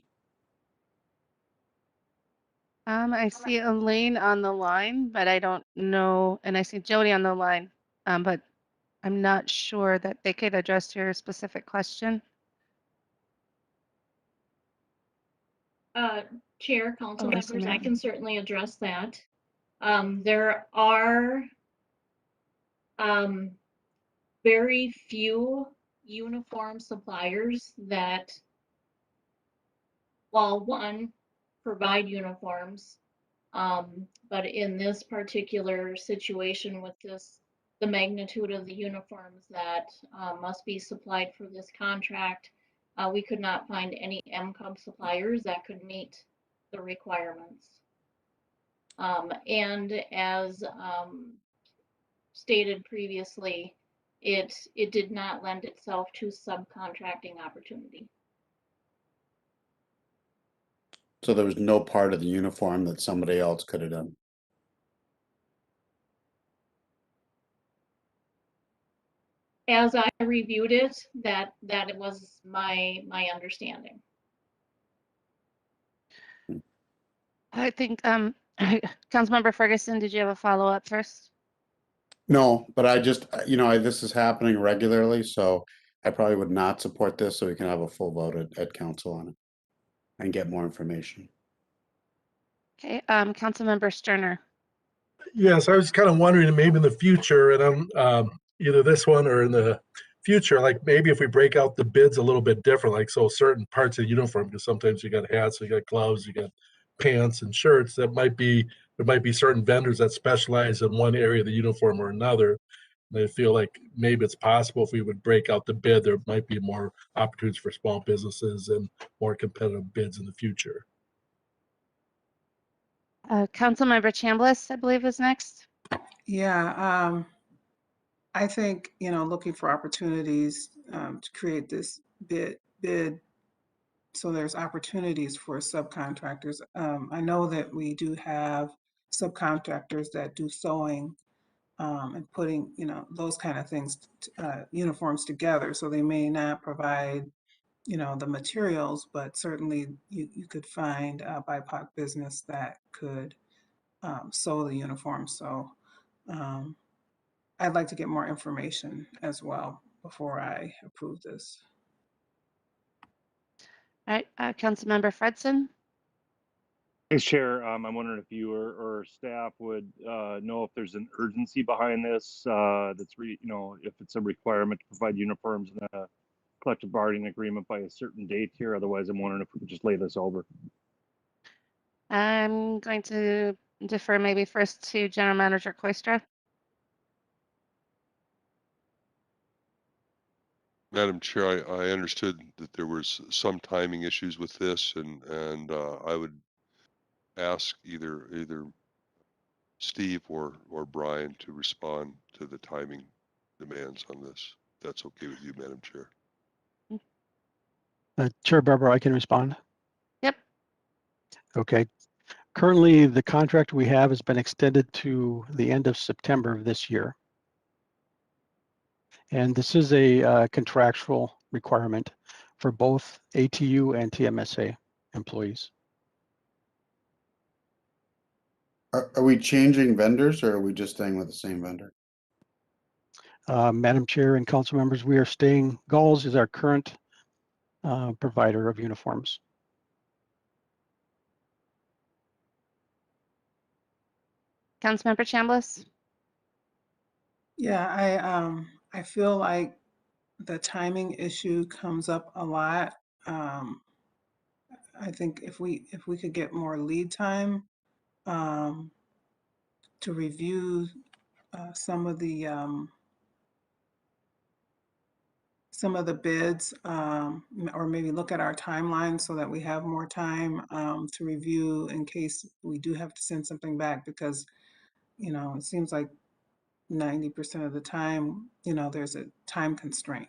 I see Elaine on the line, but I don't know, and I see Jody on the line, but I'm not sure that they could address your specific question. Chair, council Oh, I members, see I Matt. can certainly address that. There are very few uniform suppliers that, well, one, provide uniforms. But in this particular situation with the magnitude of the uniforms that must be supplied for this contract, we could not find any MCUB suppliers that could meet the requirements. And as stated previously, it did not lend itself to subcontracting opportunity. So there was no part of the uniform that somebody else could have done. As I reviewed it, that it was my understanding. I think, Councilmember Ferguson, did you have a follow-up first? No, but I just, this is happening regularly, so I probably would not support this, so we can have a full vote at council on it and get more information. Okay, Councilmember Sterner. Yes, I was kind of wondering, maybe in the future, and either this one or in the future, like maybe if we break out the bids a little bit different, like so certain parts of the uniform, because sometimes you got hats, you got gloves, you got pants and shirts, there might be certain vendors that specialize in one area of the uniform or another. And I feel like maybe it's possible if we would break out the bid, there might be more opportunities for small businesses and more competitive bids in the future. Councilmember Chambliss, I believe, is next. Yeah, I think, looking for opportunities to create this bid so there's opportunities for subcontractors. I know that we do have subcontractors that do sewing and putting, those kind of things, uniforms together. So they may not provide, the materials, but certainly you could find a BIPOC business that could sew the uniform. So I'd like to get more information as well before I approve this. All right, Councilmember Fredson. Thanks, Chair. I'm wondering if you or staff would know if there's an urgency behind this. If it's a requirement to provide uniforms in a collective bargaining agreement by a certain date here. Otherwise, I'm wondering if we could just lay this over. I'm going to defer maybe first to General Manager Koistra. Madam Chair, I understood that there was some timing issues with this, and I would ask either Steve or Brian to respond to the timing demands on this. If that's okay with you, Madam Chair. Chair Barber, I can respond. Yep. Okay. Currently, the contract we have has been extended to the end of September of this year. And this is a contractual requirement for both ATU and TMSA employees. Are we changing vendors, or are we just staying with the same vendor? Madam Chair and council members, we are staying, Galls is our current provider of uniforms. Councilmember Chambliss. Yeah, I feel like the timing issue comes up a lot. I think if we could get more lead time to review some of the bids, or maybe look at our timeline so that we have more time to review in case we do have to send something back, because, you know, it seems like 90% of the time, you know, there's a time constraint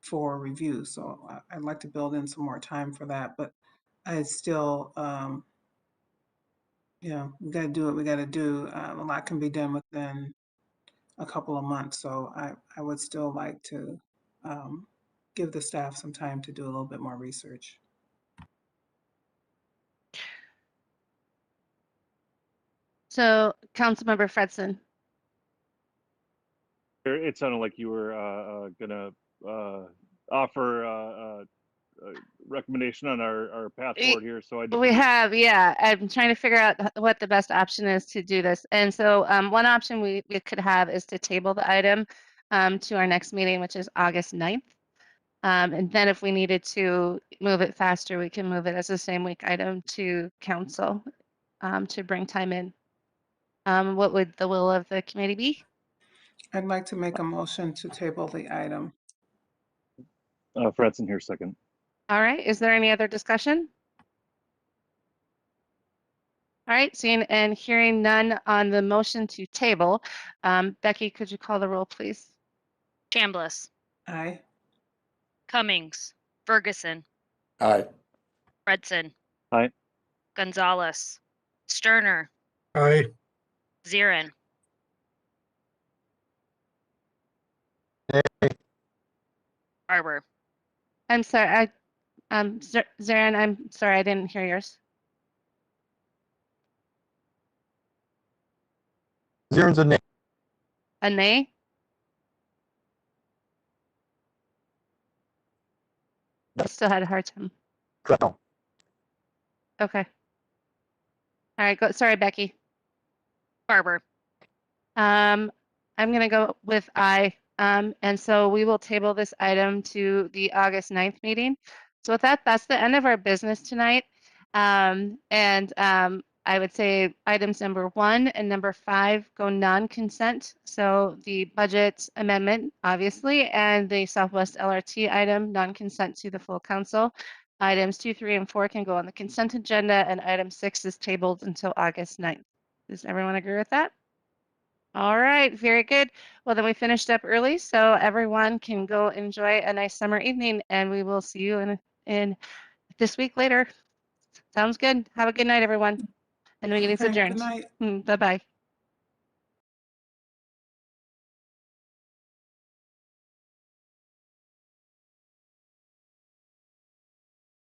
for review. So I'd like to build in some more time for that, but I still, you know, we got to do what we got to do. A lot can be done within a couple of months. So I would still like to give the staff some time to do a little bit more research. So, Councilmember Fredson. It sounded like you were gonna offer a recommendation on our path forward here. So We have, yeah. I'm trying to figure out what the best option is to do this. And so one option we could have is to table the item to our next meeting, which is August 9th. And then if we needed to move it faster, we can move it as a same week item to council to bring time in. What would the will of the committee be? I'd like to make a motion to table the item. Fredson here, second. All right. Is there any other discussion? All right. Seeing and hearing none on the motion to table, Becky, could you call the roll, please? Chambliss, Aye. Cummings, Ferguson, Aye. Fredson, Aye. Gonzalez, Sterner, Aye. Zirin. Barber. I'm sorry. Zarin, I'm sorry, I didn't hear yours. Zirin's a nay. A nay? I still had a hard time. No. Okay. All right, go. Sorry, Becky. Barber. I'm going to go with aye. And so we will table this item to the August 9th meeting. So with that, that's the end of our business tonight. I would say items number 1 and number 5 go non-consent. So the budget amendment, obviously, and the Southwest LRT item, non-consent to the full council. Items 2, 3, and 4 can go on the consent agenda, and item 6 is tabled until August 9th. Does everyone agree with that? All right, very good. Well, then we finished up early, so everyone can go enjoy a nice summer evening, and we will see you in this week later. Sounds good. Have a good night, everyone. And the meeting's Okay, adjourned. good night. Bye-bye.